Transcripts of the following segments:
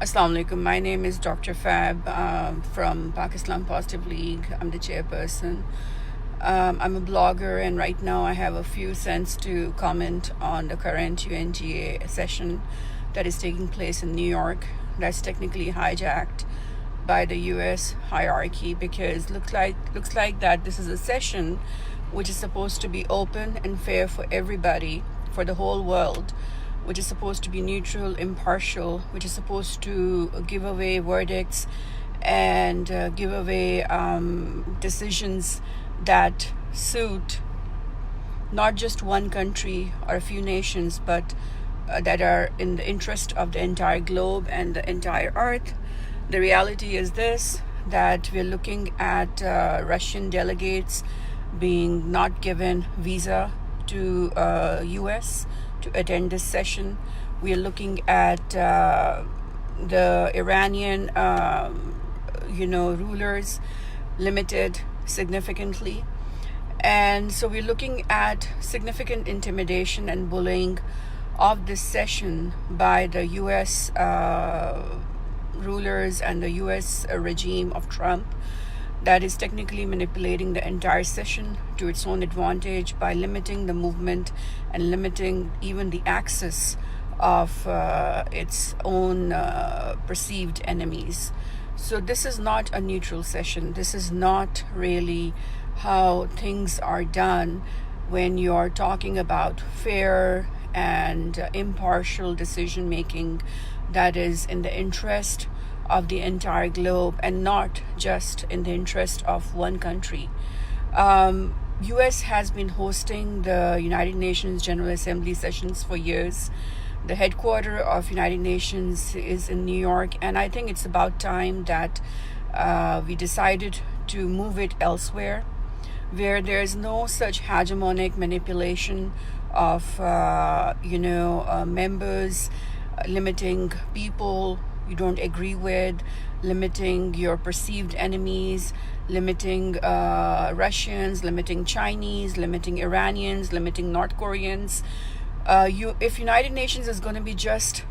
Assalamu alaikum. My name is Dr. Fab from Pakistan Positive League. I'm the chairperson. I'm a blogger, and right now I have a few cents to comment on the current UNGA session that is taking place in New York. That's technically hijacked by the U.S. hierarchy because looks like that this is a session which is supposed to be open and fair for everybody, for the whole world, which is supposed to be neutral, impartial, which is supposed to give away verdicts and give away decisions that suit not just one country or a few nations, but that are in the interest of the entire globe and the entire earth. The reality is this, that we're looking at Russian delegates being not given visa to US to attend this session. We are looking at the Iranian rulers limited significantly, and so we're looking at significant intimidation and bullying of this session by the US rulers and the US regime of Trump, that is technically manipulating the entire session to its own advantage by limiting the movement and limiting even the access of its own perceived enemies. So this is not a neutral session. This is not really how things are done when you're talking about fair and impartial decision making that is in the interest of the entire globe and not just in the interest of one country. US has been hosting the United Nations General Assembly sessions for years. The headquarters of United Nations is in New York, and I think it's about time that we decided to move it elsewhere, where there's no such hegemonic manipulation of members, limiting people you don't agree with, limiting your perceived enemies, limiting Russians, limiting Chinese, limiting Iranians, limiting North Koreans. If United Nations is going to be just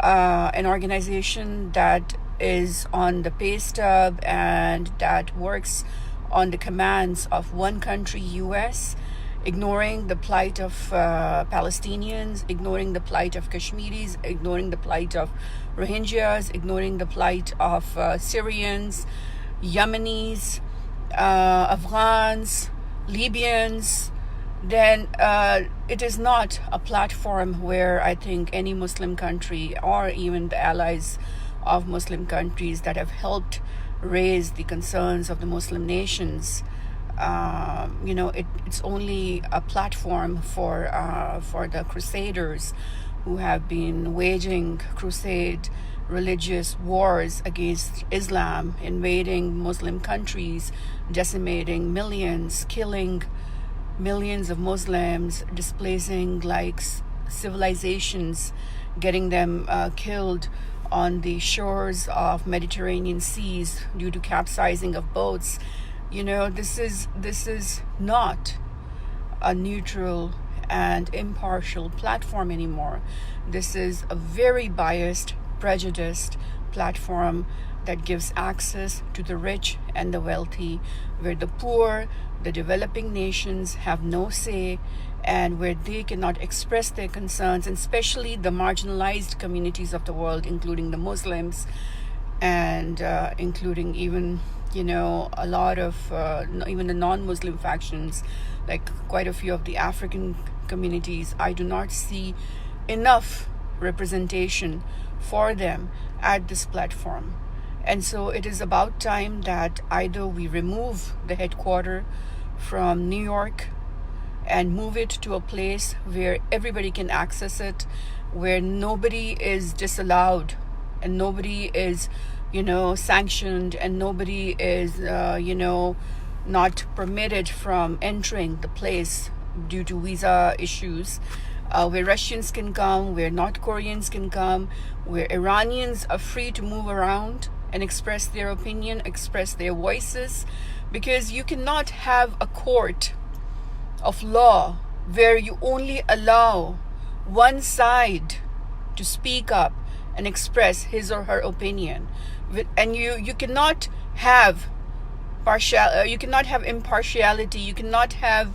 an organization that is on the pay stub and that works on the commands of one country, US, ignoring the plight of Palestinians, ignoring the plight of Kashmiris, ignoring the plight of Rohingyas, ignoring the plight of Syrians, Yemenis, Afghans, Libyans, then it is not a platform where I think any Muslim country or even the allies of Muslim countries that have helped raise the concerns of the Muslim nations, it's only a platform for the crusaders who have been waging crusade religious wars against Islam, invading Muslim countries, decimating millions, killing millions of Muslims, displacing civilizations, getting them killed on the shores of Mediterranean seas due to capsizing of boats. This is not a neutral and impartial platform anymore. This is a very biased, prejudiced platform that gives access to the rich and the wealthy, where the poor, the developing nations have no say, and where they cannot express their concerns, and especially the marginalized communities of the world, including the Muslims and including even a lot of even the non-Muslim factions, like quite a few of the African communities. I do not see enough representation for them at this platform. And so it is about time that either we remove the headquarters from New York and move it to a place where everybody can access it, where nobody is disallowed and nobody is sanctioned, and nobody is not permitted from entering the place due to visa issues, where Russians can come, where North Koreans can come, where Iranians are free to move around and express their opinion, express their voices, because you cannot have a court of law where you only allow one side to speak up and express his or her opinion. And you cannot have you cannot have impartiality, you cannot have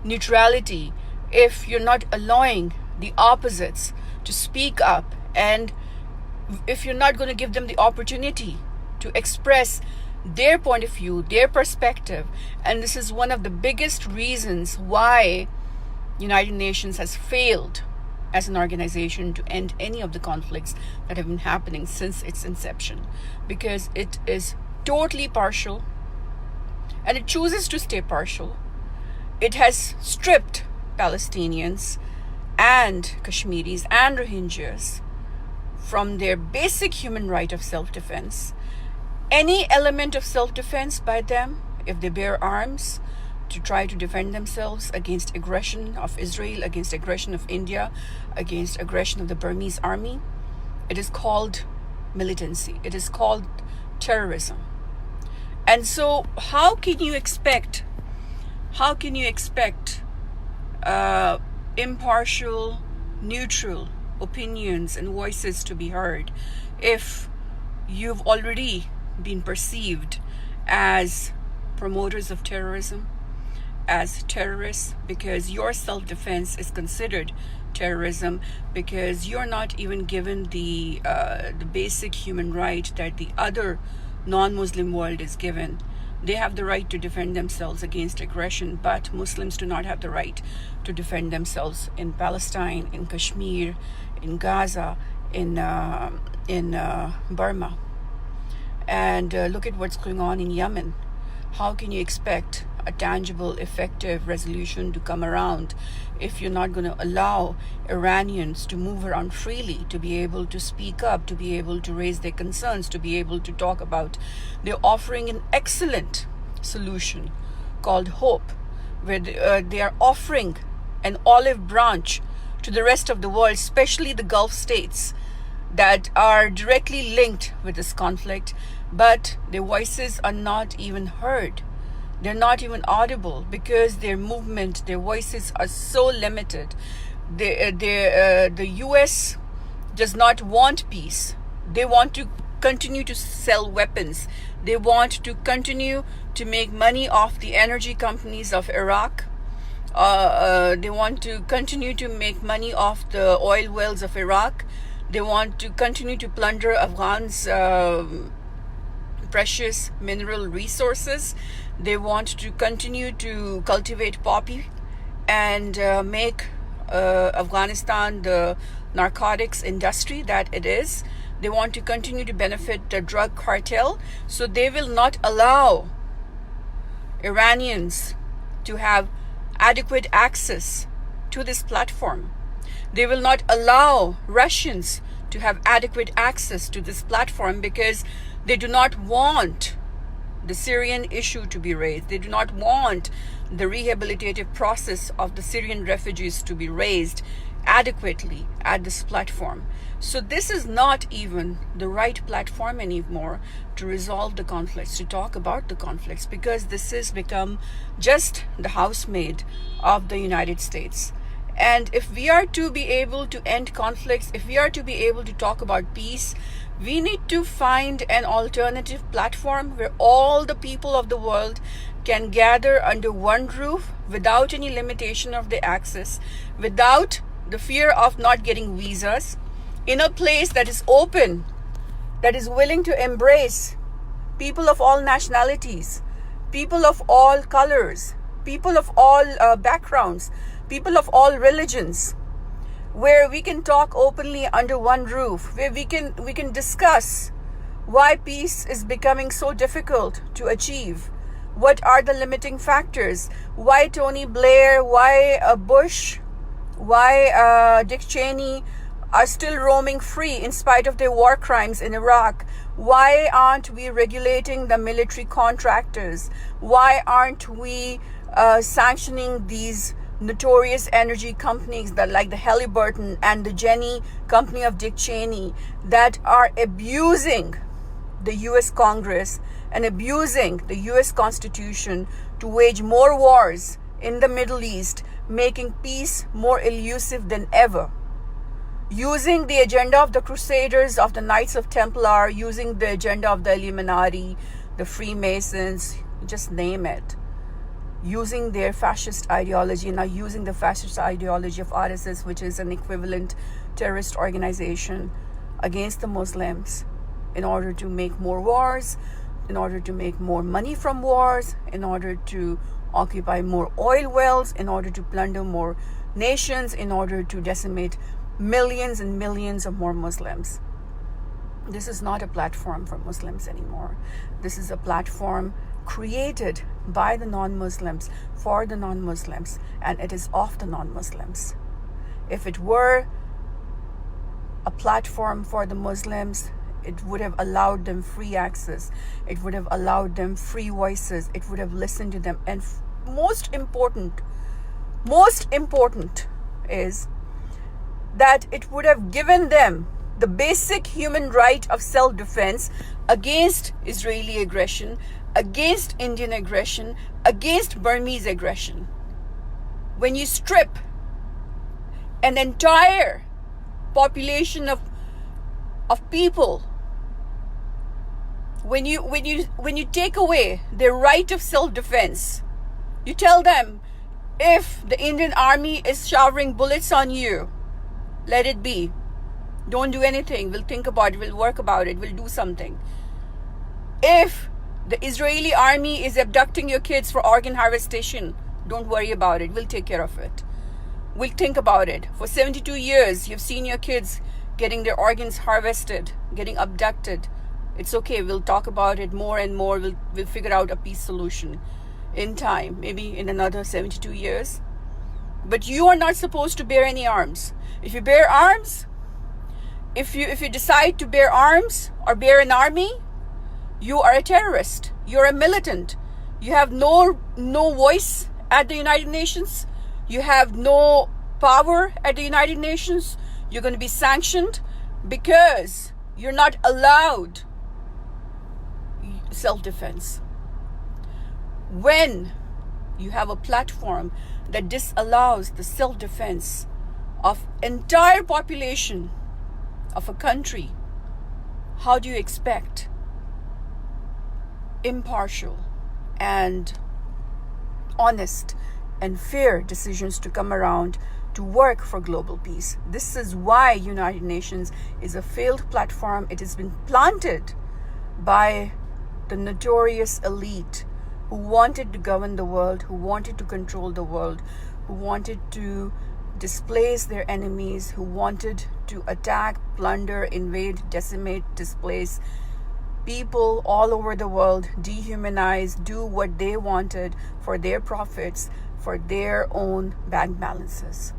neutrality if you're not allowing the opposites to speak up, and if you're not going to give them the opportunity to express their point of view, their perspective. And this is one of the biggest reasons why United Nations has failed as an organization to end any of the conflicts that have been happening since its inception, because it is totally partial, and it chooses to stay partial. It has stripped Palestinians and Kashmiris and Rohingyas from their basic human right of self-defense. Any element of self-defense by them, if they bear arms to try to defend themselves against aggression of Israel, against aggression of India, against aggression of the Burmese army, it is called militancy. It is called terrorism. And so how can you expect impartial, neutral opinions and voices to be heard if you've already been perceived as promoters of terrorism, as terrorists, because your self-defense is considered terrorism, because you're not even given the basic human right that the other non-Muslim world is given. They have the right to defend themselves against aggression, but Muslims do not have the right to defend themselves in Palestine, in Kashmir, in Gaza, in Burma. And look at what's going on in Yemen. How can you expect a tangible, effective resolution to come around if you're not going to allow Iranians to move around freely, to be able to speak up, to be able to raise their concerns, to be able to talk about? They're offering an excellent solution called hope, where they are offering an olive branch to the rest of the world, especially the Gulf states that are directly linked with this conflict, but their voices are not even heard. They're not even audible because their movement, their voices are so limited. The US does not want peace. They want to continue to sell weapons. They want to continue to make money off the energy companies of Iraq. They want to continue to make money off the oil wells of Iraq. They want to continue to plunder Afghans' precious mineral resources. They want to continue to cultivate poppy and make Afghanistan the narcotics industry that it is. They want to continue to benefit the drug cartel. So they will not allow Iranians to have adequate access to this platform. They will not allow Russians to have adequate access to this platform because they do not want the Syrian issue to be raised. They do not want the rehabilitative process of the Syrian refugees to be raised adequately at this platform. So this is not even the right platform anymore to resolve the conflicts, to talk about the conflicts, because this has become just the housemaid of the United States. And if we are to be able to end conflicts, if we are to be able to talk about peace, we need to find an alternative platform where all the people of the world can gather under one roof without any limitation of their access, without the fear of not getting visas, in a place that is open, that is willing to embrace people of all nationalities, people of all colors, people of all backgrounds, people of all religions, where we can talk openly under one roof, where we can discuss why peace is becoming so difficult to achieve. What are the limiting factors? Why Tony Blair, why Bush, why Dick Cheney are still roaming free in spite of their war crimes in Iraq? Why aren't we regulating the military contractors? Why aren't we sanctioning these notorious energy companies that, like the Halliburton and the Jenny company of Dick Cheney, that are abusing the US Congress and abusing the US Constitution to wage more wars in the Middle East, making peace more elusive than ever? using the agenda of the Crusaders, of the Knights of Templar, using the agenda of the Illuminati, the Freemasons, just name it, using their fascist ideology, now using the fascist ideology of RSS, which is an equivalent terrorist organization, against the Muslims in order to make more wars, in order to make more money from wars, in order to occupy more oil wells, in order to plunder more nations, in order to decimate millions and millions of more Muslims. This is not a platform for Muslims anymore. This is a platform created by the non-Muslims, for the non-Muslims, and it is of the non-Muslims. If it were a platform for the Muslims, it would have allowed them free access. It would have allowed them free voices. It would have listened to them. And most important is that it would have given them the basic human right of self-defense against Israeli aggression, against Indian aggression, against Burmese aggression. When you strip an entire population of people, when you take away their right of self-defense, you tell them, if the Indian army is showering bullets on you, let it be. Don't do anything. We'll think about it. We'll work about it. We'll do something. If the Israeli army is abducting your kids for organ harvestation, don't worry about it. We'll take care of it. We'll think about it. For 72 years, you've seen your kids getting their organs harvested, getting abducted. It's okay. We'll talk about it more and more. We'll figure out a peace solution in time, maybe in another 72 years. But you are not supposed to bear any arms. If you bear arms, if you decide to bear arms or bear an army, you are a terrorist. You're a militant. You have no voice at the United Nations. You have no power at the United Nations. You're going to be sanctioned because you're not allowed self-defense. When you have a platform that disallows the self-defense of entire population of a country, how do you expect impartial and honest and fair decisions to come around to work for global peace? This is why United Nations is a failed platform. It has been planted by the notorious elite who wanted to govern the world, who wanted to control the world, who wanted to displace their enemies, who wanted to attack, plunder, invade, decimate, displace people all over the world, dehumanize, do what they wanted for their profits, for their own bank balances.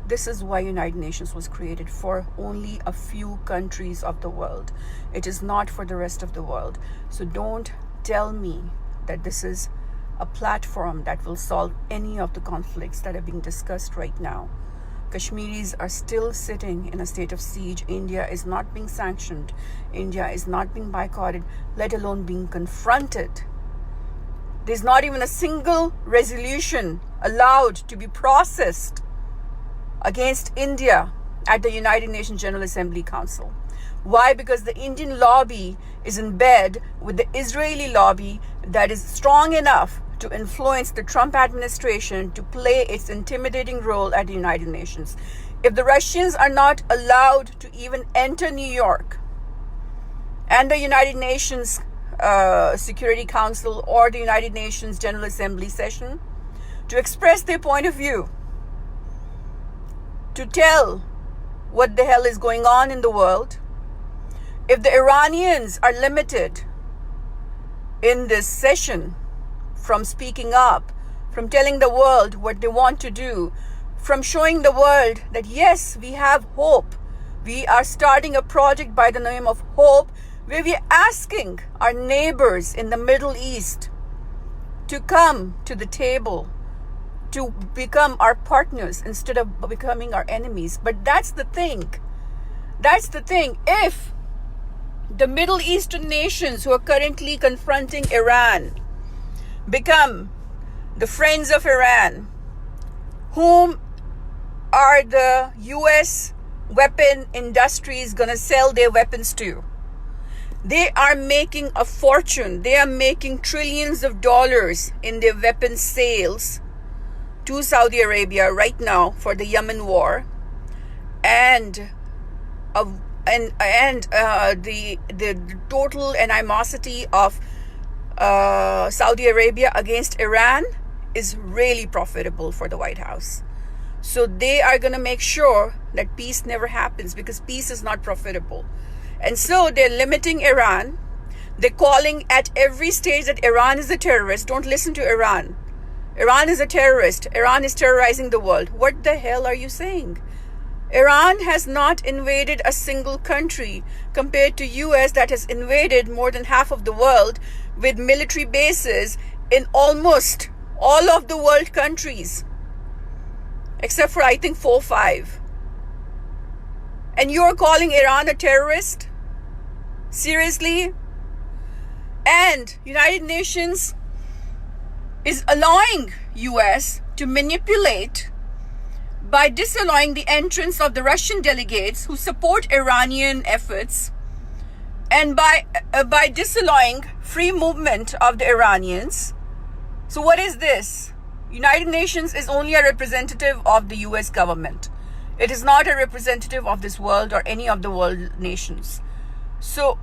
This is why United Nations was created, for only a few countries of the world. It is not for the rest of the world. So don't tell me that this is a platform that will solve any of the conflicts that are being discussed right now. Kashmiris are still sitting in a state of siege. India is not being sanctioned. India is not being boycotted, let alone being confronted. There's not even a single resolution allowed to be processed against India at the United Nations General Assembly Council. Why? Because the Indian lobby is in bed with the Israeli lobby that is strong enough to influence the Trump administration to play its intimidating role at the United Nations. If the Russians are not allowed to even enter New York and the United Nations Security Council or the United Nations General Assembly session to express their point of view, to tell what the hell is going on in the world, if the Iranians are limited in this session from speaking up, from telling the world what they want to do, from showing the world that yes, we have hope. We are starting a project by the name of Hope, where we are asking our neighbors in the Middle East to come to the table, to become our partners instead of becoming our enemies. But that's the thing. If the Middle Eastern nations who are currently confronting Iran become the friends of Iran, whom are the US weapon industry is going to sell their weapons to. They are making a fortune. They are making trillions of dollars in their weapons sales to Saudi Arabia right now for the Yemen war, and the total animosity of Saudi Arabia against Iran is really profitable for the White House. So they are going to make sure that peace never happens, because peace is not profitable. And so they're limiting Iran. They're calling at every stage that Iran is a terrorist. Don't listen to Iran. Iran is a terrorist. Iran is terrorizing the world. What the hell are you saying? Iran has not invaded a single country compared to US that has invaded more than half of the world with military bases in almost all of the world countries, except for I think 4 or 5. And you're calling Iran a terrorist? Seriously? And United Nations is allowing US to manipulate by disallowing the entrance of the Russian delegates who support Iranian efforts, and by disallowing free movement of the Iranians. So what is this? United Nations is only a representative of the US government. It is not a representative of this world or any of the world nations. So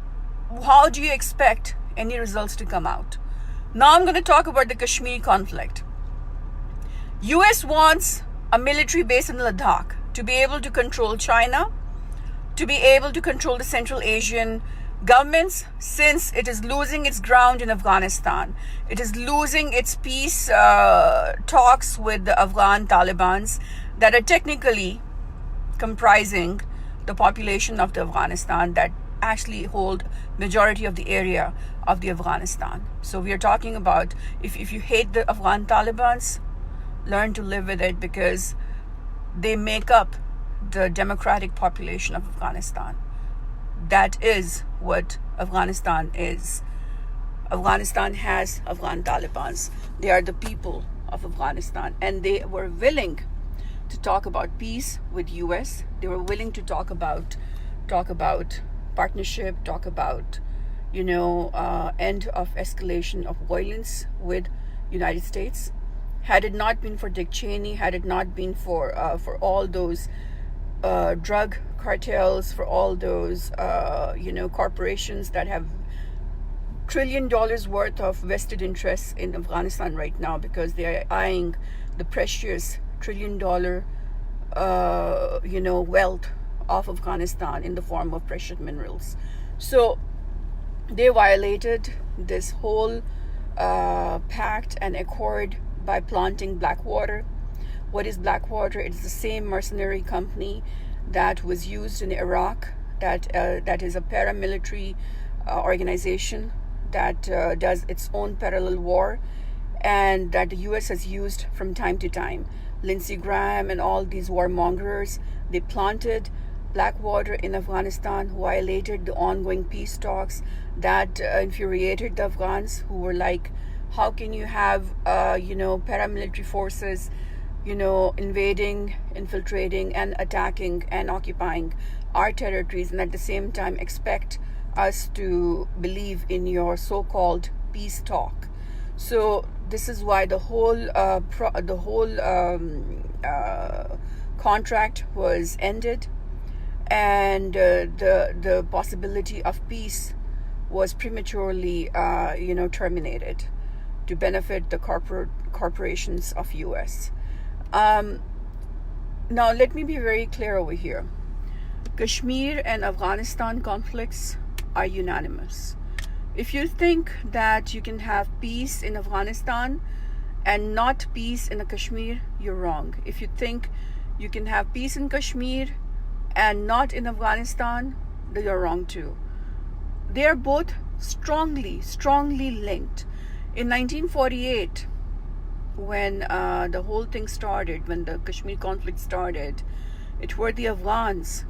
how do you expect any results to come out? Now I'm going to talk about the Kashmir conflict. US wants a military base in Ladakh to be able to control China, to be able to control the Central Asian governments, since it is losing its ground in Afghanistan. It is losing its peace talks with the Afghan Talibans that are technically comprising the population of the Afghanistan that actually hold majority of the area of the Afghanistan. So we are talking about, if you hate the Afghan Talibans, learn to live with it, because they make up the democratic population of Afghanistan. That is what Afghanistan is. Afghanistan has Afghan Talibans. They are the people of Afghanistan, and they were willing to talk about peace with US. They were willing to talk about partnership, talk about end of escalation of violence with United States. Had it not been for Dick Cheney, had it not been for all those drug cartels, for all those corporations that have $1 trillion worth of vested interests in Afghanistan right now, because they are eyeing the precious $1 trillion wealth of Afghanistan in the form of precious minerals. So they violated this whole pact and accord by planting Blackwater. What is Blackwater? It's the same mercenary company that was used in Iraq, that is a paramilitary organization that does its own parallel war, and that the US has used from time to time. Lindsey Graham and all these warmongers, they planted Blackwater in Afghanistan, violated the ongoing peace talks, that infuriated the Afghans, who were like, how can you have paramilitary forces invading, infiltrating and attacking and occupying our territories, and at the same time expect us to believe in your so-called peace talk? So this is why the whole contract was ended, and the possibility of peace was prematurely terminated to benefit the corporations of US. Now let me be very clear over here. Kashmir and Afghanistan conflicts are unanimous. If you think that you can have peace in Afghanistan and not peace in Kashmir, you're wrong. If you think you can have peace in Kashmir and not in Afghanistan, then you're wrong too. They are both strongly linked. In 1948, when the whole thing started, when the Kashmir conflict started, it were the Afghans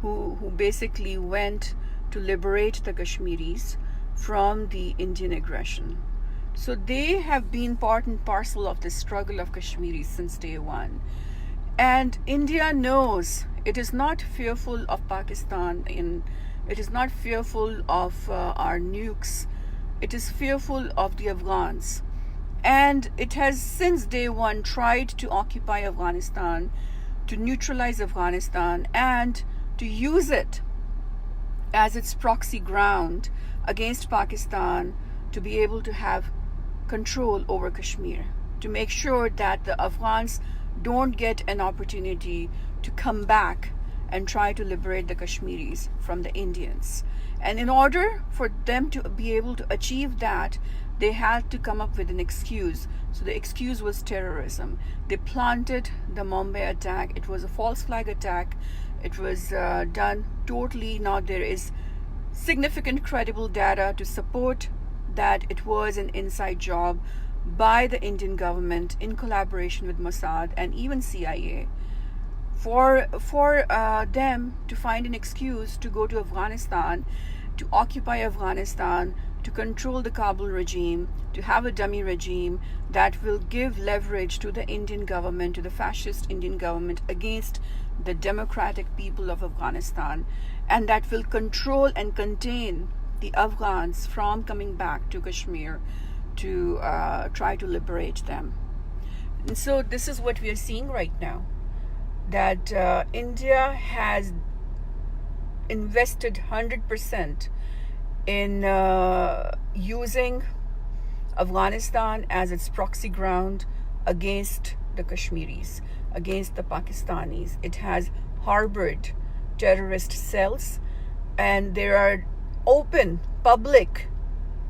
who basically went to liberate the Kashmiris from the Indian aggression. So they have been part and parcel of the struggle of Kashmiris since day one. And India knows It is not fearful of Pakistan, it is not fearful of our nukes. It is fearful of the Afghans. And it has since day one tried to occupy Afghanistan, to neutralize Afghanistan, and to use it as its proxy ground against Pakistan to be able to have control over Kashmir, to make sure that the Afghans don't get an opportunity to come back and try to liberate the Kashmiris from the Indians. And in order for them to be able to achieve that, they had to come up with an excuse. So the excuse was terrorism. They planted the Mumbai attack. It was a false flag attack. It was done totally. Now there is significant credible data to support that it was an inside job by the Indian government in collaboration with Mossad and even CIA for them to find an excuse to go to Afghanistan, to occupy Afghanistan, to control the Kabul regime, to have a dummy regime that will give leverage to the Indian government, to the fascist Indian government against the democratic people of Afghanistan, and that will control and contain the Afghans from coming back to Kashmir to try to liberate them. And so this is what we are seeing right now, that India has invested 100% in using Afghanistan as its proxy ground against the Kashmiris, against the Pakistanis. It has harbored terrorist cells, and there are open public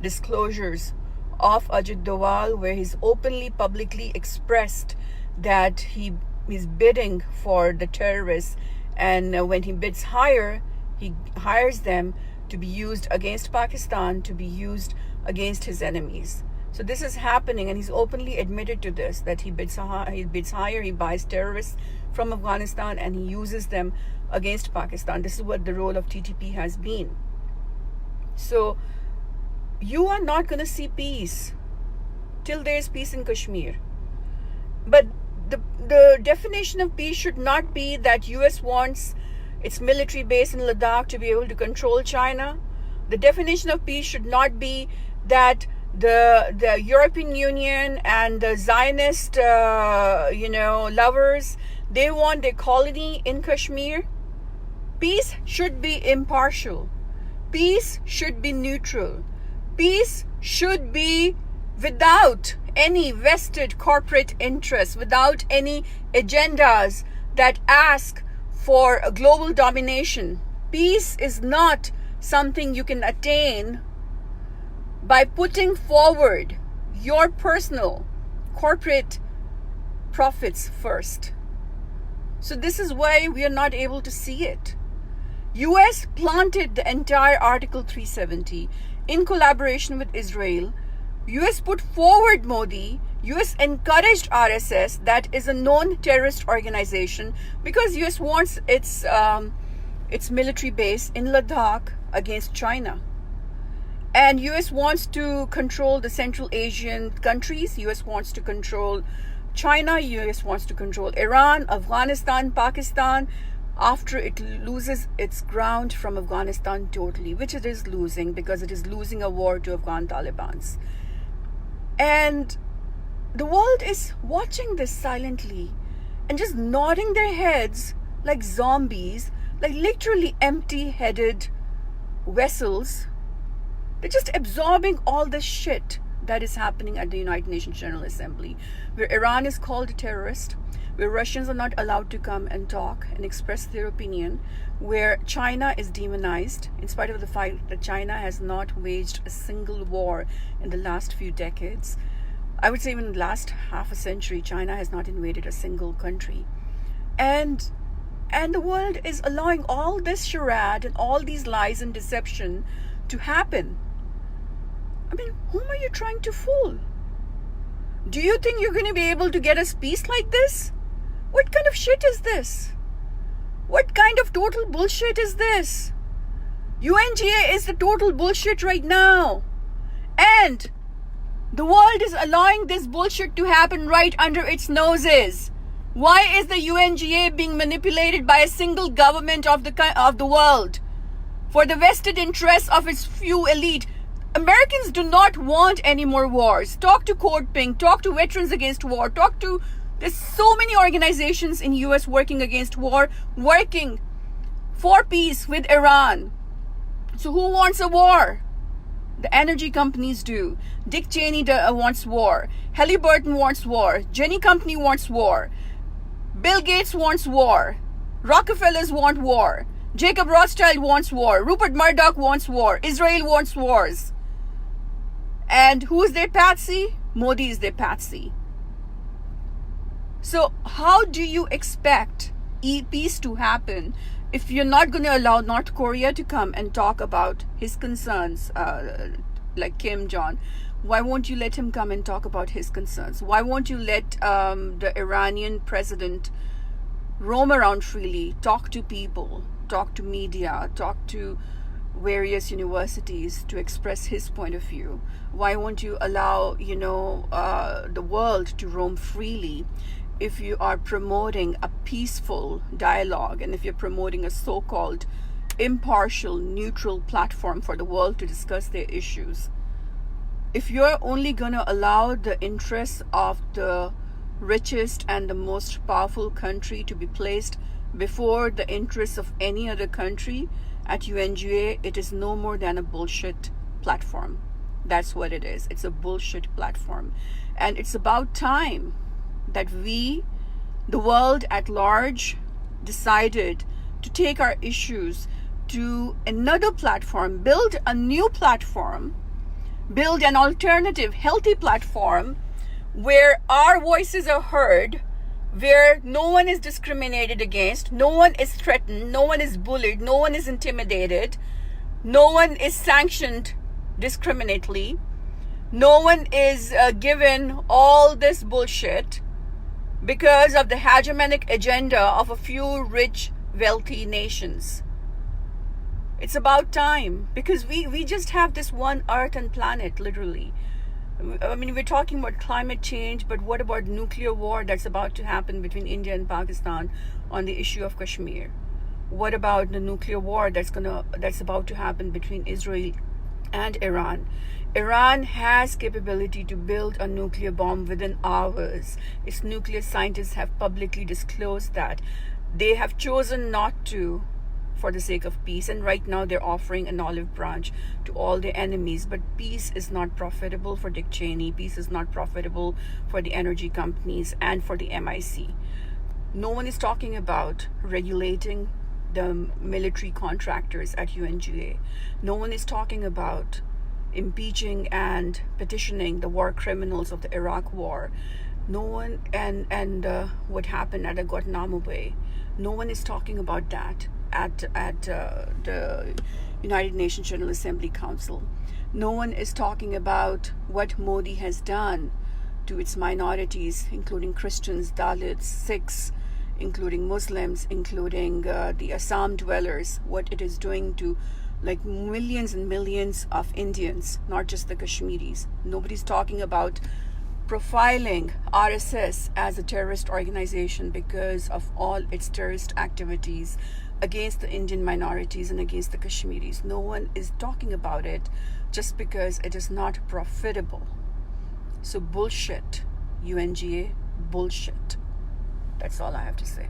disclosures of Ajit Doval where he's openly publicly expressed that he is bidding for the terrorists, and when he bids higher, he hires them to be used against Pakistan, to be used against his enemies. So this is happening, and he's openly admitted to this, that he bids higher, he buys terrorists from Afghanistan, and he uses them against Pakistan. This is what the role of TTP has been. So you are not going to see peace till there is peace in Kashmir. But the definition of peace should not be that US wants its military base in Ladakh to be able to control China. The definition of peace should not be that the European Union and the Zionist lovers, they want their colony in Kashmir. Peace should be impartial. Peace should be neutral. Peace should be without any vested corporate interests, without any agendas that ask for a global domination. Peace is not something you can attain by putting forward your personal corporate profits first. So this is why we are not able to see it. US planted the entire Article 370 in collaboration with Israel. US put forward Modi. US encouraged RSS, that is a known terrorist organization, because US wants its military base in Ladakh against China. And US wants to control the Central Asian countries. US wants to control China. US wants to control Iran, Afghanistan, Pakistan, after it loses its ground from Afghanistan totally, which it is losing, because it is losing a war to Afghan Talibans. And the world is watching this silently and just nodding their heads like zombies, like literally empty-headed vessels. They're just absorbing all this shit that is happening at the United Nations General Assembly, where Iran is called a terrorist, where Russians are not allowed to come and talk and express their opinion, where China is demonized, in spite of the fact that China has not waged a single war in the last few decades. I would say even in the last half a century, China has not invaded a single country. And the world is allowing all this charade and all these lies and deception to happen. I mean, whom are you trying to fool? Do you think you're going to be able to get us peace like this? What kind of shit is this? What kind of total bullshit is this? UNGA is the total bullshit right now. And the world is allowing this bullshit to happen right under its noses. Why is the UNGA being manipulated by a single government of the world for the vested interests of its few elite? Americans do not want any more wars. Talk to Code Pink, talk to Veterans Against War, there's so many organizations in US working against war, working for peace with Iran. So who wants a war? The energy companies do. Dick Cheney wants war. Halliburton wants war. Jenny Company wants war. Bill Gates wants war. Rockefellers want war. Jacob Rothschild wants war. Rupert Murdoch wants war. Israel wants wars. And who is their patsy? Modi is their patsy. So how do you expect peace to happen if you're not going to allow North Korea to come and talk about his concerns, like Kim Jong? Why won't you let him come and talk about his concerns? Why won't you let the Iranian president roam around freely, talk to people, talk to media, talk to various universities to express his point of view? Why won't you allow, the world to roam freely if you are promoting a peaceful dialogue and if you're promoting a so-called impartial, neutral platform for the world to discuss their issues? If you're only going to allow the interests of the richest and the most powerful country to be placed before the interests of any other country at UNGA, it is no more than a bullshit platform. That's what it is. It's a bullshit platform. And it's about time that we, the world at large, decided to take our issues to another platform, build a new platform, build an alternative, healthy platform where our voices are heard, where no one is discriminated against, no one is threatened, no one is bullied, no one is intimidated, no one is sanctioned discriminately, no one is given all this bullshit because of the hegemonic agenda of a few rich, wealthy nations. It's about time, because we just have this one earth and planet, literally. I mean, we're talking about climate change, but what about nuclear war that's about to happen between India and Pakistan on the issue of Kashmir? What about the nuclear war that's about to happen between Israel and Iran? Iran has capability to build a nuclear bomb within hours. Its nuclear scientists have publicly disclosed that. They have chosen not to for the sake of peace, and right now they're offering an olive branch to all their enemies. But peace is not profitable for Dick Cheney. Peace is not profitable for the energy companies and for the MIC. No one is talking about regulating the military contractors at UNGA. No one is talking about impeaching and petitioning the war criminals of the Iraq war. No one, and what happened at the Guantanamo Bay. No one is talking about that at the United Nations General Assembly Council. No one is talking about what Modi has done to its minorities, including Christians, Dalits, Sikhs, including Muslims, including the Assam dwellers, what it is doing to like millions and millions of Indians, not just the Kashmiris. Nobody's talking about profiling RSS as a terrorist organization because of all its terrorist activities against the Indian minorities and against the Kashmiris. No one is talking about it just because it is not profitable. So bullshit, UNGA, bullshit. That's all I have to say.